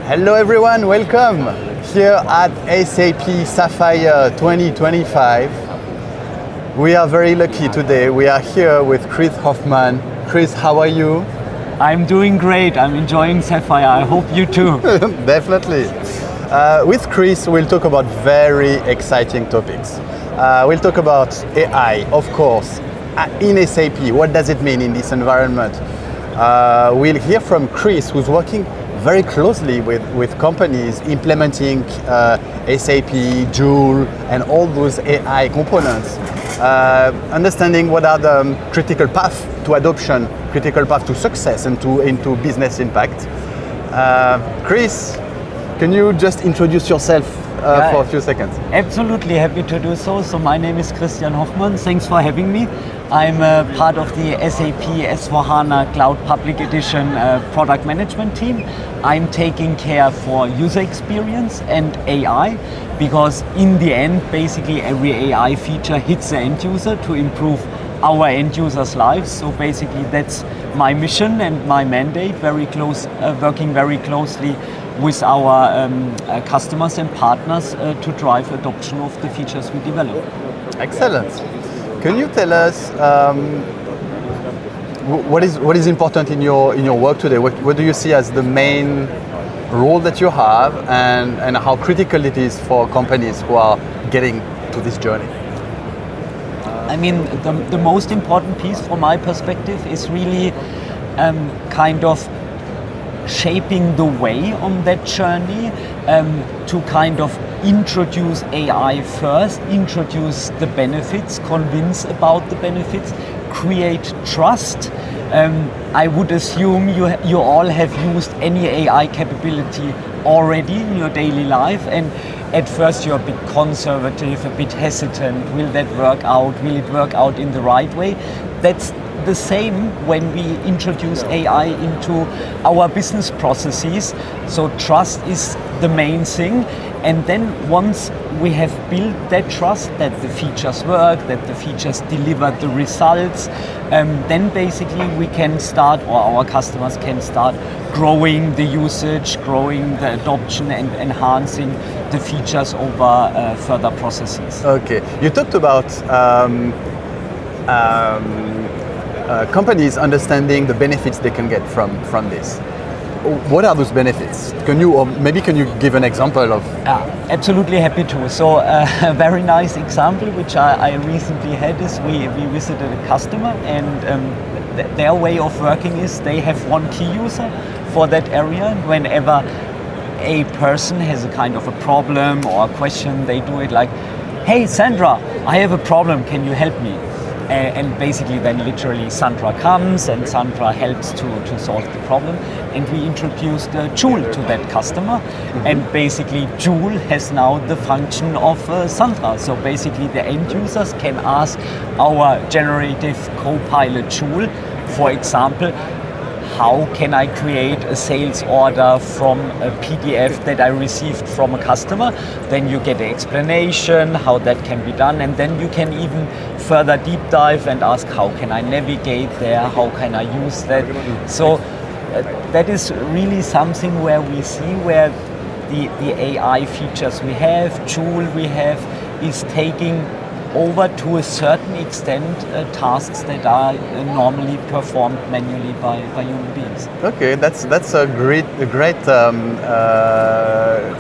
Hello everyone, welcome here at SAP Sapphire 2025. We are very lucky today. We are here with Chris Hoffmann. Chris, how are you? I'm doing great. I'm enjoying Sapphire. I hope you too. Definitely. With Chris, we'll talk about very exciting topics. We'll talk about AI, of course, in SAP. What does it mean in this environment? We'll hear from Chris, who's working very closely with companies implementing SAP, Joule, and all those AI components. Understanding what are the critical path to adoption, critical path to success, and into business impact. Chris, can you just introduce yourself for a few seconds? Absolutely happy to do so. So my name is Christian Hoffmann. Thanks for having me. I'm part of the SAP S/4HANA Cloud Public Edition product management team. I'm taking care for user experience and AI, because in the end, basically every AI feature hits the end user to improve our end users' lives. So basically that's my mission and my mandate, working very closely with our customers and partners to drive adoption of the features we develop. Excellent. Can you tell us what is important in your work today? What do you see as the main role that you have, and how critical it is for companies who are getting to this journey? I mean, the most important piece from my perspective is really kind of shaping the way on that journey, to kind of introduce AI first, introduce the benefits, convince about the benefits, create trust. I would assume you all have used any AI capability already in your daily life, and at first you're a bit conservative, a bit hesitant. Will that work out? Will it work out in the right way? That's the same when we introduce AI into our business processes. So trust is the main thing. And then once we have built that trust, that the features work, that the features deliver the results, then basically we can start, or our customers can start growing the usage, growing the adoption, and enhancing the features over further processes. Okay, you talked about companies understanding the benefits they can get from this. What are those benefits? Can you give an example of? Absolutely happy to. So a very nice example which I recently had is we visited a customer, and their way of working is they have one key user for that area, and whenever a person has a kind of a problem or a question, they do it like, "Hey Sandra, I have a problem, can you help me?" And basically then literally Sandra comes and Sandra helps to solve the problem. And we introduced Joule to that customer. And basically Joule has now the function of Sandra. So basically the end users can ask our generative co-pilot Joule, for example, how can I create a sales order from a PDF that I received from a customer? Then you get an explanation how that can be done, and then you can even further deep dive and ask, how can I navigate there? How can I use that? So that is really something where we see where the AI features we have, Joule we have, is taking over to a certain extent tasks that are normally performed manually by human beings. Okay, that's a great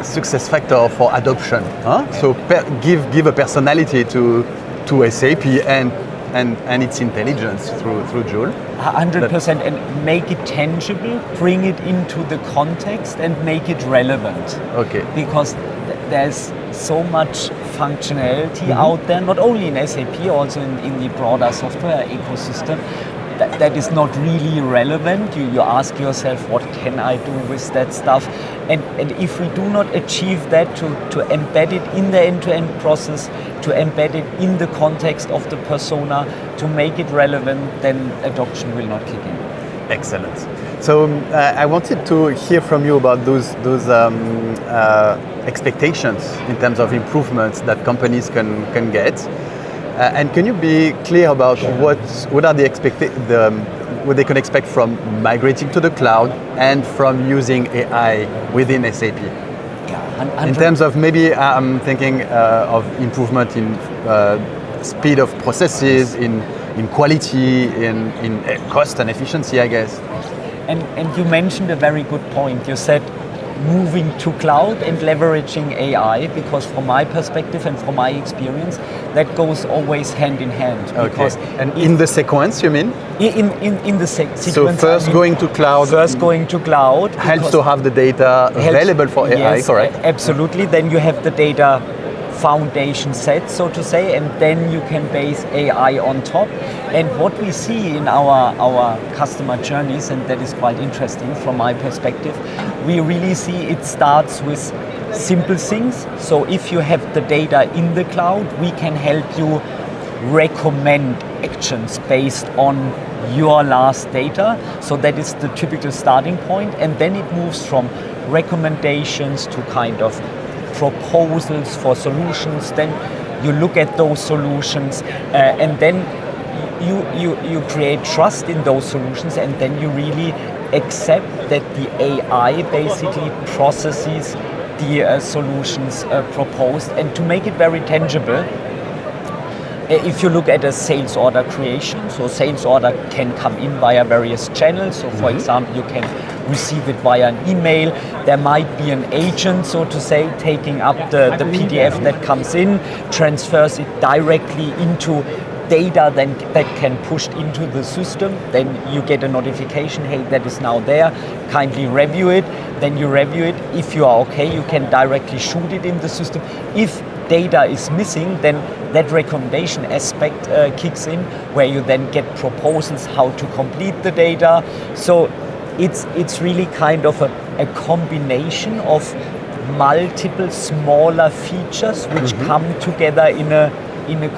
success factor for adoption. Huh? So give a personality to SAP and its intelligence through Joule. 100%, and make it tangible, bring it into the context, and make it relevant. Okay. Because there's so much functionality out there, not only in SAP, also in the broader software ecosystem, that is not really relevant. You ask yourself, what can I do with that stuff? And if we do not achieve that, to embed it in the end-to-end process, to embed it in the context of the persona, to make it relevant, then adoption will not kick in. Excellent. So I wanted to hear from you about those expectations in terms of improvements that companies can get. And can you be clear about what are the what they can expect from migrating to the cloud and from using AI within SAP? Yeah, in terms of maybe I'm thinking of improvement in speed of processes, in quality, in cost and efficiency, I guess. And you mentioned a very good point. You said moving to cloud and leveraging AI, because from my perspective and from my experience, that goes always hand in hand. Because and in the sequence, you mean? In the sequence. So first going to cloud. First going to cloud. Helps to have the data available for AI, yes, correct? Absolutely. Then you have the data foundation set, so to say, and then you can base AI on top. And what we see in our customer journeys, and that is quite interesting from my perspective, we really see it starts with simple things. So if you have the data in the cloud, we can help you recommend actions based on your last data. So that is the typical starting point. And then it moves from recommendations to kind of proposals for solutions. Then you look at those solutions and then you create trust in those solutions, and then you really accept that the AI basically processes the solutions proposed. And to make it very tangible, if you look at a sales order creation, so sales order can come in via various channels. So for example, you can receive it via an email. There might be an agent, so to say, taking up the PDF that comes in, transfers it directly into data then that can pushed into the system. Then you get a notification, hey, that is now there, kindly review it. Then you review it. If you are okay, you can directly shoot it in the system. If data is missing, then that recommendation aspect kicks in, where you then get proposals how to complete the data. So it's really kind of a combination of multiple smaller features which come together in a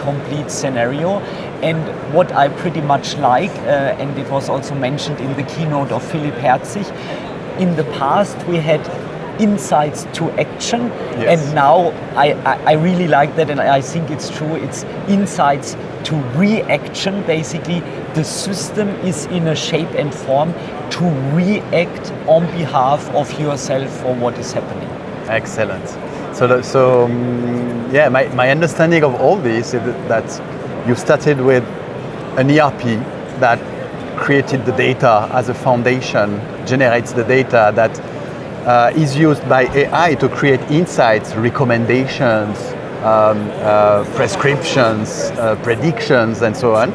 complete scenario. And what I pretty much like, and it was also mentioned in the keynote of Philipp Herzig, in the past we had insights to action, and now I really like that, and I think it's true, it's insights to reaction. Basically the system is in a shape and form to react on behalf of yourself for what is happening. Excellent. My understanding of all this is that you started with an ERP that created the data as a foundation, generates the data that is used by AI to create insights, recommendations, prescriptions, predictions, and so on.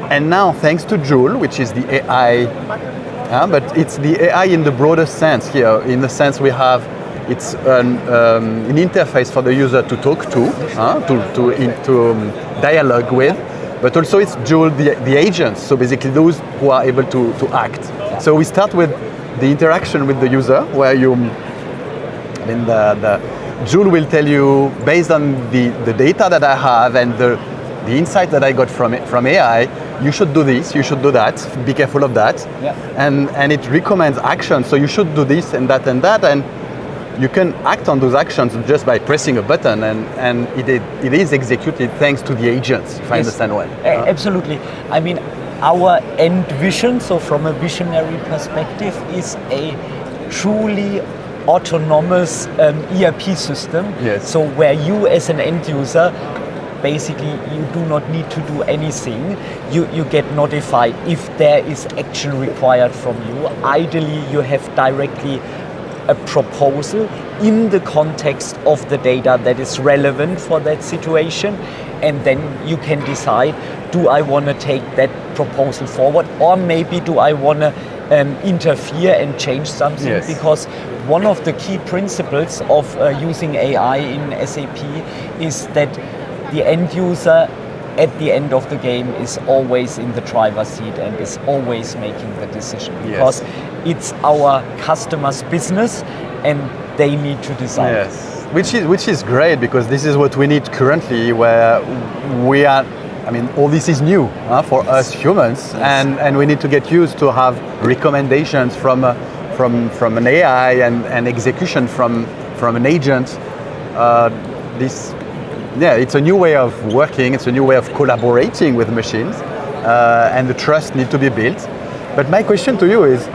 And now, thanks to Joule, which is the AI, but it's the AI in the broader sense here, in the sense we have, it's an interface for the user to talk to dialogue with, but also it's Joule, the agents, so basically those who are able to act. So we start with the interaction with the user, where the Joule will tell you, based on the data that I have and the insight that I got from AI, you should do this, you should do that, be careful of that. Yeah. And it recommends actions, so you should do this and that and that, and you can act on those actions just by pressing a button, and it is executed thanks to the agents, if I understand well. Absolutely. I mean, our end vision, so from a visionary perspective, is a truly autonomous ERP system. Yes. So where you as an end user, basically you do not need to do anything. You get notified if there is action required from you. Ideally, you have directly a proposal in the context of the data that is relevant for that situation, and then you can decide, do I want to take that proposal forward, or maybe do I want to interfere and change something? Yes. Because one of the key principles of using AI in SAP is that the end user at the end of the game is always in the driver's seat and is always making the decision, because it's our customers' business and they need to decide. Yes, which is great, because this is what we need currently, where we are. I mean, all this is new for us humans, and we need to get used to have recommendations from an AI and execution from an agent. It's a new way of working. It's a new way of collaborating with machines, and the trust need to be built. But my question to you is,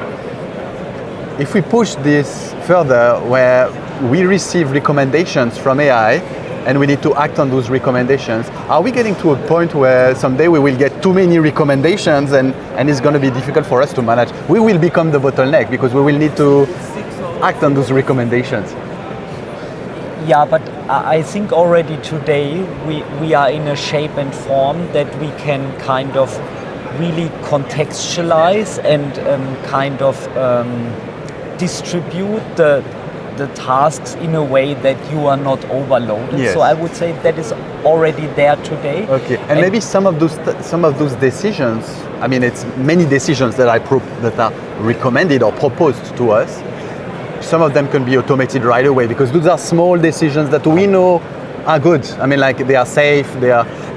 if we push this further, where we receive recommendations from AI and we need to act on those recommendations, are we getting to a point where someday we will get too many recommendations and it's going to be difficult for us to manage? We will become the bottleneck because we will need to act on those recommendations. Yeah, but I think already today we are in a shape and form that we can kind of really contextualize and kind of distribute the tasks in a way that you are not overloaded. Yes. So I would say that is already there today. Okay, and maybe some of those decisions. I mean, it's many decisions that that are recommended or proposed to us. Some of them can be automated right away because those are small decisions that we know are good. I mean, like they are safe.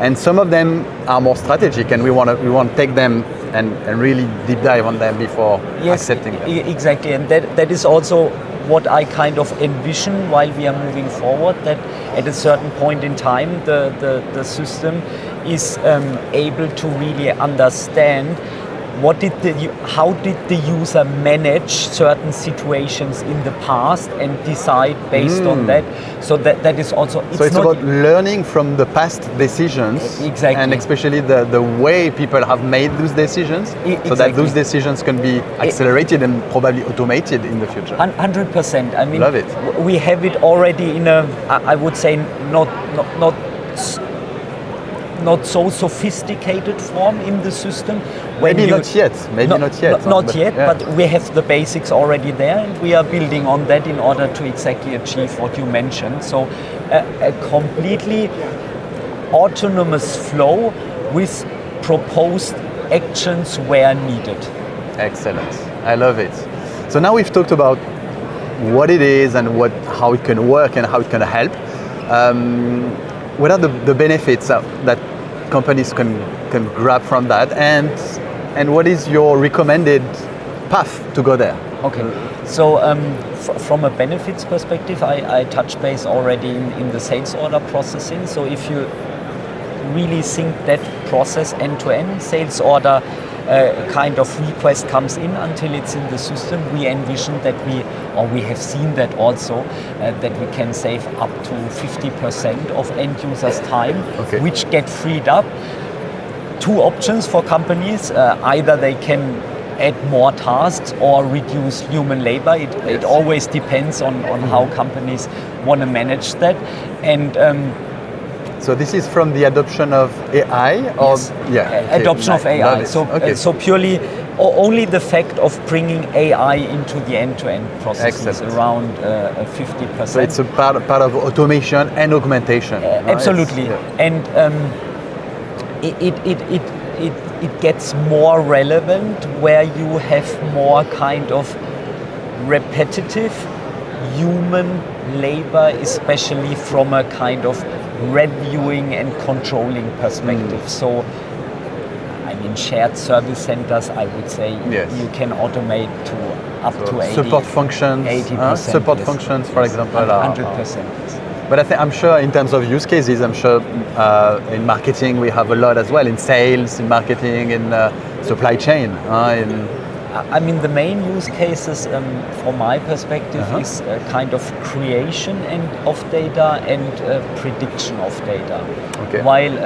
And some of them are more strategic, and we want to take them and really deep dive on them before accepting them. Exactly, and that is also what I kind of envision while we are moving forward, that at a certain point in time the system is able to really understand how did the user manage certain situations in the past and decide based on that. So that is also... It's about learning from the past decisions. Exactly. And especially the way people have made those decisions, so that those decisions can be accelerated and probably automated in the future. 100%. I mean, love it. We have it already in a, I would say, not so sophisticated form in the system. Maybe not yet. But we have the basics already there, and we are building on that in order to exactly achieve what you mentioned. So a completely autonomous flow with proposed actions where needed. Excellent. I love it. So now we've talked about what it is and how it can work and how it can help. What are the benefits that companies can grab from that, and what is your recommended path to go there? Okay, so from a benefits perspective, I touched base already in the sales order processing. So if you really sync that process end to end, sales order kind of request comes in until it's in the system, we envision that we have seen that also, that we can save up to 50% of end users' time, which get freed up. Two options for companies: either they can add more tasks or reduce human labor. It always depends on how companies want to manage that. And so this is from the adoption of AI, or adoption of AI. So purely only the fact of bringing AI into the end-to-end process is around 50%. So it's a part of automation and augmentation. Absolutely, and it gets more relevant where you have more kind of repetitive human labor, especially from a kind of reviewing and controlling perspective. So, I mean, shared service centers, I would say you can automate to up to 80%. Support functions, 80%. Support functions, for example, 100%. But I'm sure in terms of use cases, I'm sure in marketing we have a lot as well, in sales, in marketing, in supply chain. I mean, the main use cases from my perspective is kind of creation of data and prediction of data. Okay. While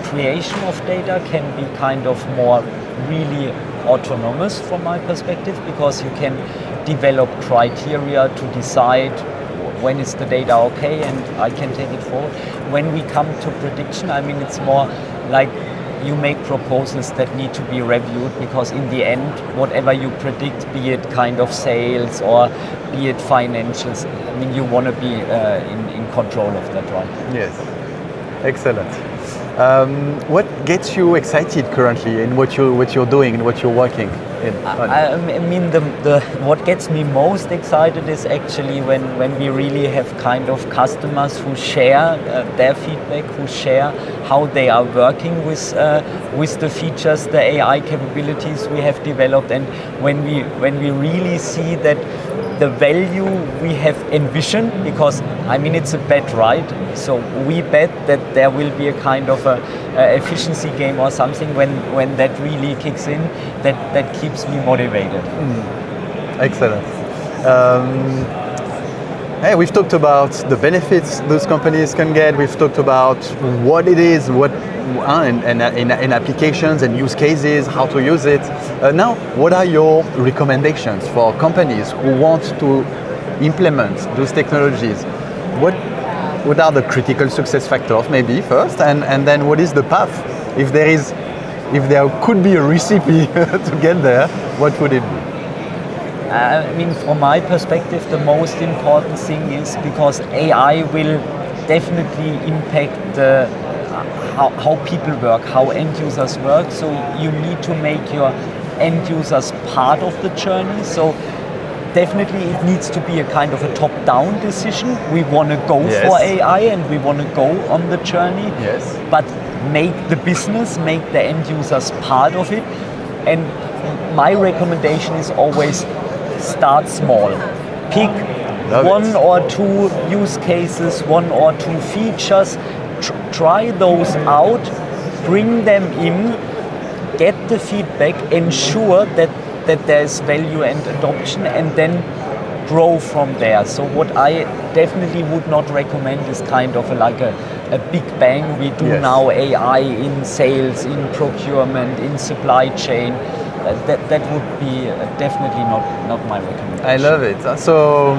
creation of data can be kind of more really autonomous from my perspective, because you can develop criteria to decide when is the data okay and I can take it forward. When we come to prediction, I mean, it's more like you make proposals that need to be reviewed, because in the end, whatever you predict, be it kind of sales or be it financials, I mean, you want to be in control of that, right? Yes, excellent. What gets you excited currently in what you're doing and what you're working in? I mean, what gets me most excited is actually when we really have kind of customers who share their feedback, who share how they are working with the features, the AI capabilities we have developed, and when we really see that the value we have envisioned, because I mean it's a bet, right? So we bet that there will be a kind of a efficiency game or something when that really kicks in, that keeps me motivated. Excellent. Hey, we've talked about the benefits those companies can get. We've talked about what it is, in applications and use cases, how to use it. Now, what are your recommendations for companies who want to implement those technologies? What are the critical success factors, maybe first, and then what is the path? If there could be a recipe to get there, what would it be? I mean, from my perspective, the most important thing is because AI will definitely impact how people work, how end users work. So you need to make your end users part of the journey. So definitely it needs to be a kind of a top-down decision. We want to go for AI and we want to go on the journey. Yes. But make the business, make the end users part of it. And my recommendation is always start small. Pick one or two use cases, one or two features, try those out, bring them in, get the feedback, ensure that there is value and adoption, and then grow from there. So what I definitely would not recommend is kind of like a big bang. We do now AI in sales, in procurement, in supply chain. That would be definitely not my recommendation. I love it. So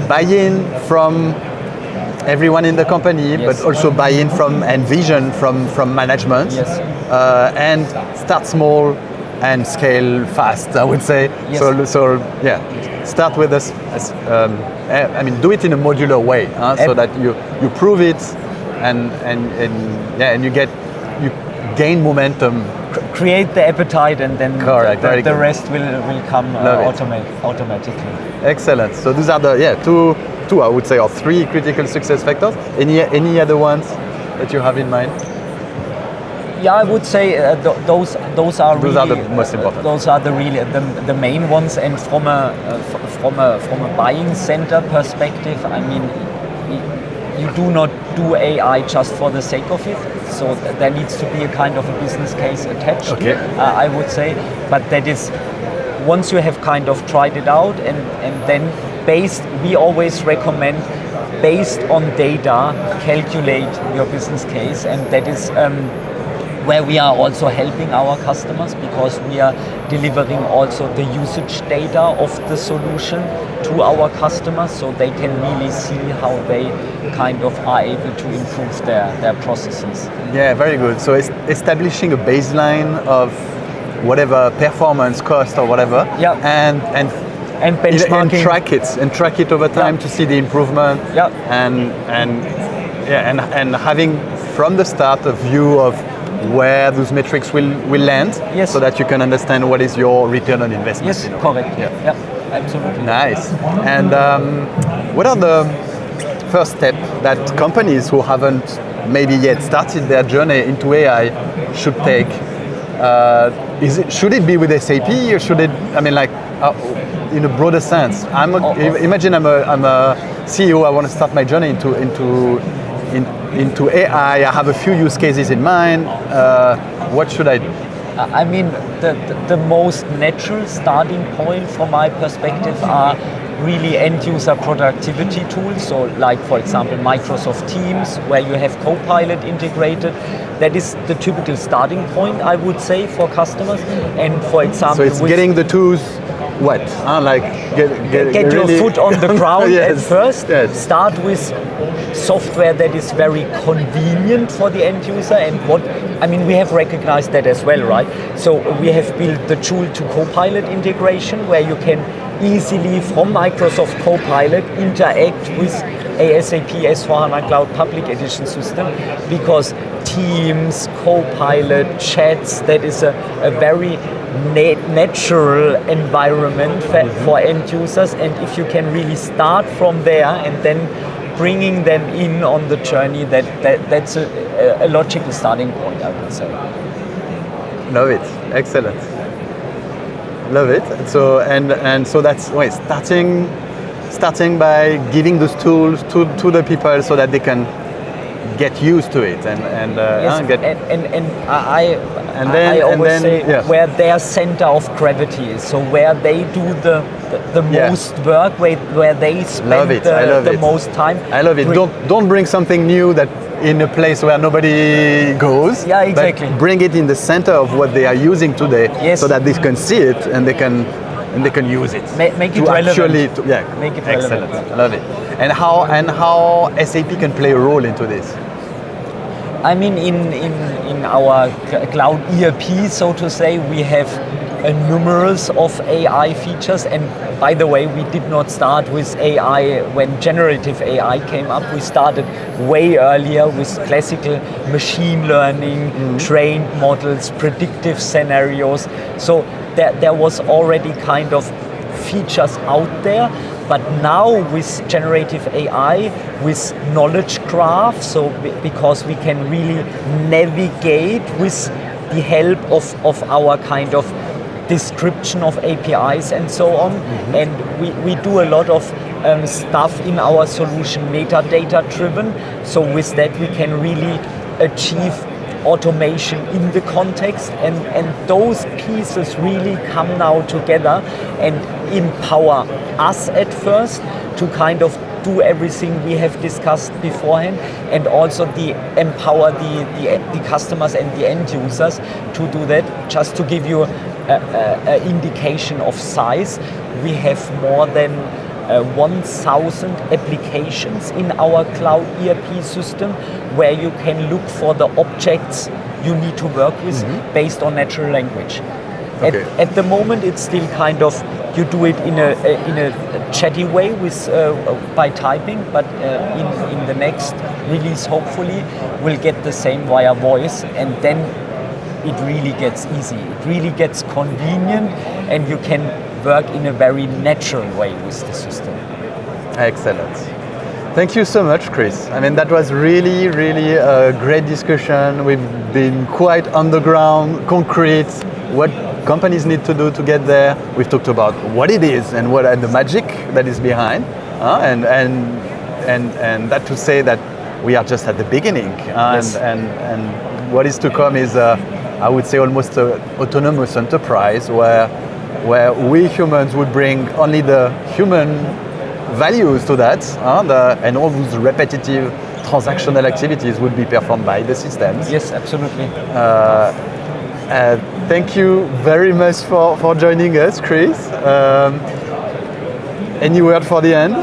buy-in from everyone in the company, but also buy-in from and vision from management. Yes. And start small and scale fast, I would say. Yes. So start with us. Do it in a modular way, so that you prove it, and you gain momentum. Create the appetite, and then the rest will come automatically. Excellent. So these are the two I would say, or three critical success factors. Any other ones that you have in mind? Yeah, I would say those are the most important. Those are the main ones. And from a buying center perspective, I mean, you do not do AI just for the sake of it. So there needs to be a kind of a business case attached. Okay. I would say, but that is once you have kind of tried it out, and then we always recommend based on data, calculate your business case, and that is where we are also helping our customers, because we are delivering also the usage data of the solution to our customers, so they can really see how they kind of are able to improve their processes. Yeah, very good. So establishing a baseline of whatever performance, cost, or whatever, and benchmarking and track it over time to see the improvement. And having from the start a view of where those metrics will land, so that you can understand what is your return on investment. Yes, correct. Yeah, absolutely. Nice. And what are the first steps that companies who haven't maybe yet started their journey into AI should take? Should it be with SAP, or should it? I mean, like in a broader sense. Imagine I'm a CEO. I want to start my journey into AI. I have a few use cases in mind. What should I do? I mean, the most natural starting point from my perspective are really end-user productivity tools. So like, for example, Microsoft Teams, where you have Copilot integrated. That is the typical starting point, I would say, for customers. And for example... So it's getting the tools, what? Get your foot on the ground at first. Yes. Start with software that is very convenient for the end user, and we have recognized that as well, right? So we have built the Joule to Copilot integration, where you can easily from Microsoft Copilot interact with a SAP S/4HANA Cloud Public Edition system, because Teams, Copilot, chats, that is a very natural environment for end users, and if you can really start from there and then bringing them in on the journey, that's a logical starting point, I would say. Love it. Excellent. love it. So and so that's starting by giving those tools to the people so that they can get used to it and Yes, get I always say where their center of gravity is, so where they do the most work, where they spend the most time. I love it. Don't bring something new that in a place where nobody goes. Yeah, exactly. But bring it in the center of what they are using today, so that they can see it and they can use it. Make it relevant. Make it relevant. Excellent. Love it. And how SAP can play a role into this? I mean, in our cloud ERP, so to say, we have numerous of AI features. And by the way, we did not start with AI when generative AI came up. We started way earlier with classical machine learning, trained models, predictive scenarios. So there was already kind of features out there. But now with generative AI, with knowledge graph, so because we can really navigate with the help of our kind of description of APIs and so on. And we do a lot of stuff in our solution metadata driven. So with that we can really achieve automation in the context, and those pieces really come now together and empower us at first to kind of do everything we have discussed beforehand, and also empower the customers and the end users to do that. Just to give you an indication of size, we have more than 1,000 applications in our cloud ERP system where you can look for the objects you need to work with based on natural language. Okay. At the moment, it's still kind of, you do it in a chatty way with by typing, but in the next release, hopefully, we'll get the same via voice, and then it really gets easy. It really gets convenient, and you can work in a very natural way with the system. Excellent. Thank you so much, Chris. I mean, that was really, really a great discussion. We've been quite on the ground, concrete, what companies need to do to get there. We've talked about what it is and the magic that is behind, and that to say that we are just at the beginning, and what is to come is, I would say, almost an autonomous enterprise where we humans would bring only the human values to that, and all those repetitive transactional activities would be performed by the systems. Yes, absolutely. Thank you very much for joining us, Chris. Any word for the end?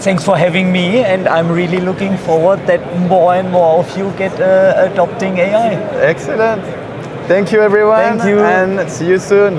Thanks for having me, and I'm really looking forward that more and more of you get adopting AI. Excellent. Thank you, everyone. Thank you. And see you soon.